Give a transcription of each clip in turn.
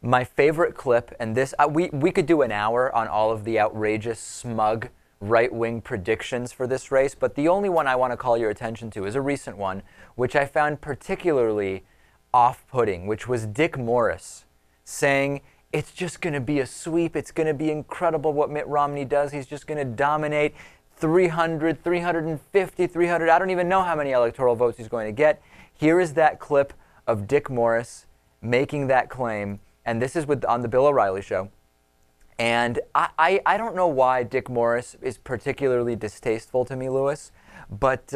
My favorite clip, and this, we could do an hour on all of the outrageous, smug, right-wing predictions for this race, but the only one I want to call your attention to is a recent one, which I found particularly off-putting, which was Dick Morris saying, it's just going to be a sweep, it's going to be incredible what Mitt Romney does, he's just going to dominate 300, 350, 300, I don't even know how many electoral votes he's going to get. Here is that clip of Dick Morris making that claim, and this is on the Bill O'Reilly Show. And I don't know why Dick Morris is particularly distasteful to me, Lewis, but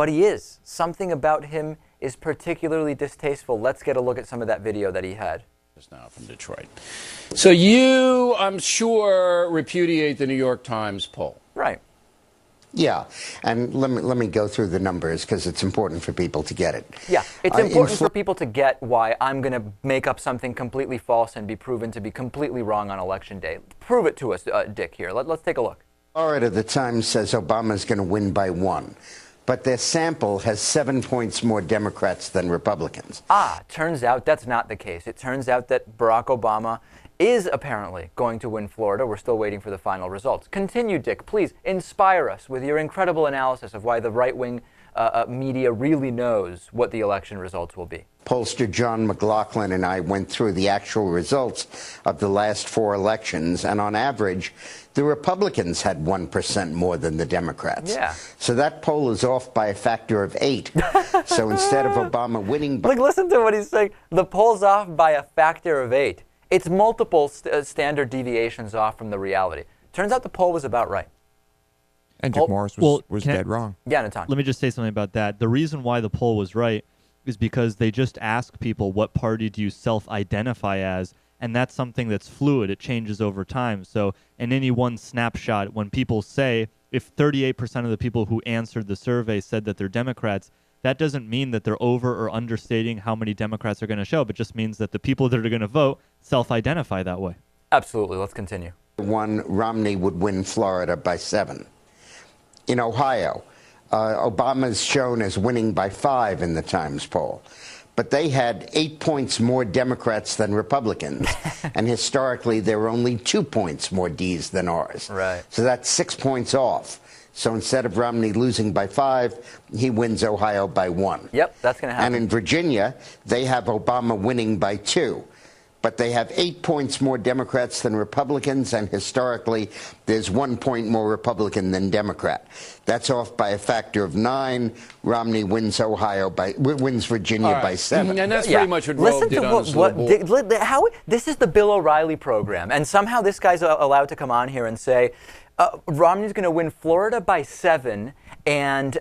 he is. Something about him is particularly distasteful. Let's get a look at some of that video that he had. Now from Detroit. So you, I'm sure, repudiate the New York Times poll. Right. Yeah, and let me go through the numbers because it's important for people to get it. Yeah, it's important for people to get why I'm going to make up something completely false and be proven to be completely wrong on Election Day. Prove it to us, Dick, here. Let's take a look. Florida, the Times says Obama's going to win by 1, but their sample has 7 points more Democrats than Republicans. Turns out that's not the case. It turns out that Barack Obama is apparently going to win Florida. We're still waiting for the final results. Continue, Dick. Please inspire us with your incredible analysis of why the right-wing media really knows what the election results will be. Pollster John McLaughlin and I went through the actual results of the last 4 elections, and on average, the Republicans had 1% more than the Democrats. Yeah. So that poll is off by a factor of 8. So instead of Obama winning by... Like, listen to what he's saying. The poll's off by a factor of 8. It's multiple standard deviations off from the reality. Turns out the poll was about right. And Dick Morris was dead wrong. Yeah, Natan. Let me just say something about that. The reason why the poll was right is because they just ask people, what party do you self-identify as? And that's something that's fluid. It changes over time. So in any one snapshot, when people say, if 38% of the people who answered the survey said that they're Democrats, that doesn't mean that they're over or understating how many Democrats are going to show, but just means that the people that are going to vote self-identify that way. Absolutely. Let's continue. Romney would win Florida by 7. In Ohio, Obama's shown as winning by 5 in the Times poll, but they had 8 points more Democrats than Republicans, and historically there were only 2 points more Ds than ours. Right. So that's 6 points off. So instead of Romney losing by 5, he wins Ohio by 1. Yep, that's going to happen. And in Virginia, they have Obama winning by 2. But they have 8 points more Democrats than Republicans, and historically, there's 1 point more Republican than Democrat. That's off by a factor of 9. Romney wins Virginia by 7. And that's pretty much what Rove did on his this is the Bill O'Reilly program, and somehow this guy's allowed to come on here and say, Romney's going to win Florida by 7 and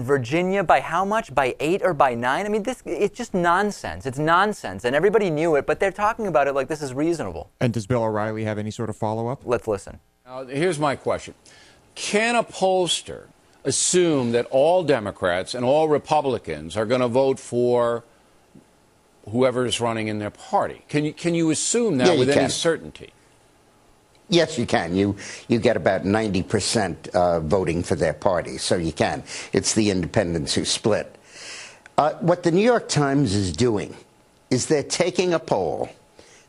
Virginia by how much? By 8 or by 9? I mean, it's just nonsense. It's nonsense, and everybody knew it, but they're talking about it like this is reasonable. And does Bill O'Reilly have any sort of follow-up? Let's listen. Here's my question. Can a pollster assume that all Democrats and all Republicans are going to vote for whoever is running in their party? Can you assume that with any certainty? Yes, you can. You get about 90% voting for their party, so you can. It's the independents who split. What the New York Times is doing is they're taking a poll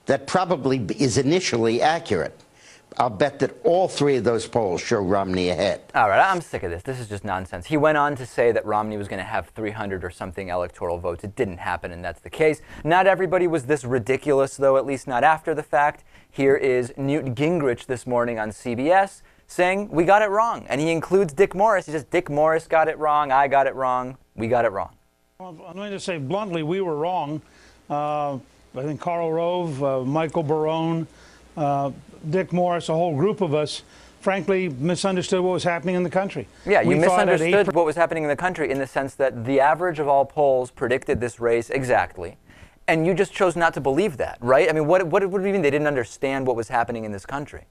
that probably is initially accurate. I'll bet that all 3 of those polls show Romney ahead. All right, I'm sick of this. This is just nonsense. He went on to say that Romney was going to have 300 or something electoral votes. It didn't happen, and that's the case. Not everybody was this ridiculous, though, at least not after the fact. Here is Newt Gingrich this morning on CBS saying, we got it wrong. And he includes Dick Morris. He says, Dick Morris got it wrong, I got it wrong, we got it wrong. Well, I'm going to say bluntly, we were wrong. I think Karl Rove, Michael Barone, Dick Morris, a whole group of us, frankly, misunderstood what was happening in the country. Yeah, you misunderstood what was happening in the country in the sense that the average of all polls predicted this race exactly, and you just chose not to believe that, right? I mean, what do you mean they didn't understand what was happening in this country?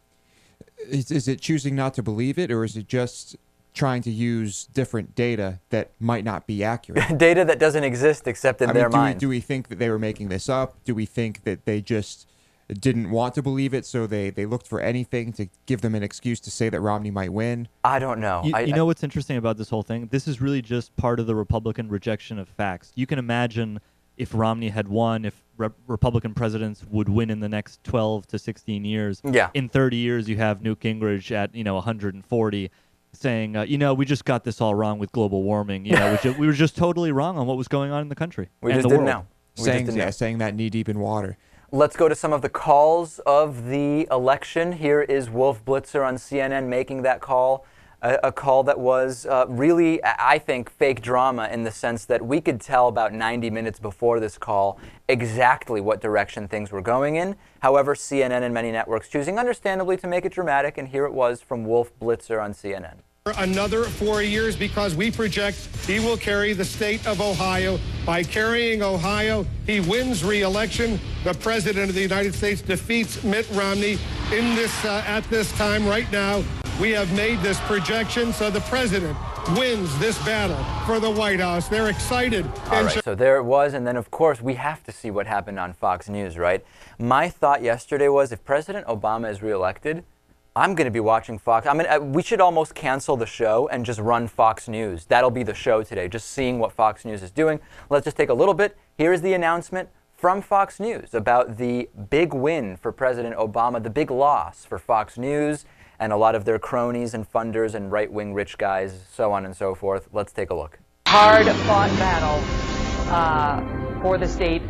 Is it choosing not to believe it, or is it just trying to use different data that might not be accurate? Data that doesn't exist except in their mind. Do we think that they were making this up? Do we think that they just didn't want to believe it, so they looked for anything to give them an excuse to say that Romney might win? I don't know. You know what's interesting about this whole thing? This is really just part of the Republican rejection of facts. You can imagine if Romney had won, if Republican presidents would win in the next 12 to 16 years. Yeah. In 30 years, you have Newt Gingrich at 140, saying, we just got this all wrong with global warming. We were just totally wrong on what was going on in the country. We and just the didn't world. know. Saying that knee deep in water. Let's go to some of the calls of the election. Here is Wolf Blitzer on CNN making that call. A call that was really, I think, fake drama in the sense that we could tell about 90 minutes before this call exactly what direction things were going in. However, CNN and many networks choosing understandably to make it dramatic, and here it was from Wolf Blitzer on CNN. Another 4 years because we project he will carry the state of Ohio. By carrying Ohio, he wins re-election. The President of the United States defeats Mitt Romney in this at this time right now. We have made this projection, so the President wins this battle for the White House. They're excited. All right, so there it was, and then, of course, we have to see what happened on Fox News, right? My thought yesterday was if President Obama is reelected, I'm going to be watching Fox. We should almost cancel the show and just run Fox News. That'll be the show today, just seeing what Fox News is doing. Let's just take a little bit. Here's the announcement from Fox News about the big win for President Obama, the big loss for Fox News and a lot of their cronies and funders and right-wing rich guys, so on and so forth. Let's take a look. Hard-fought battle for the state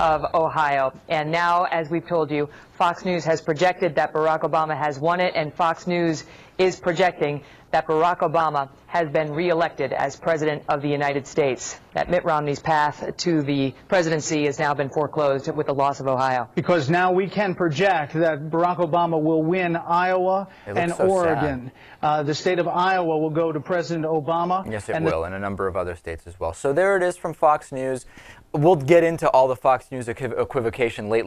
of Ohio. And now, as we've told you, Fox News has projected that Barack Obama has won it, and Fox News is projecting that Barack Obama has been reelected as President of the United States. That Mitt Romney's path to the presidency has now been foreclosed with the loss of Ohio. Because now we can project that Barack Obama will win Iowa and so Oregon. The state of Iowa will go to President Obama. Yes, it will, and a number of other states as well. So there it is from Fox News. We'll get into all the Fox News equivocation lately.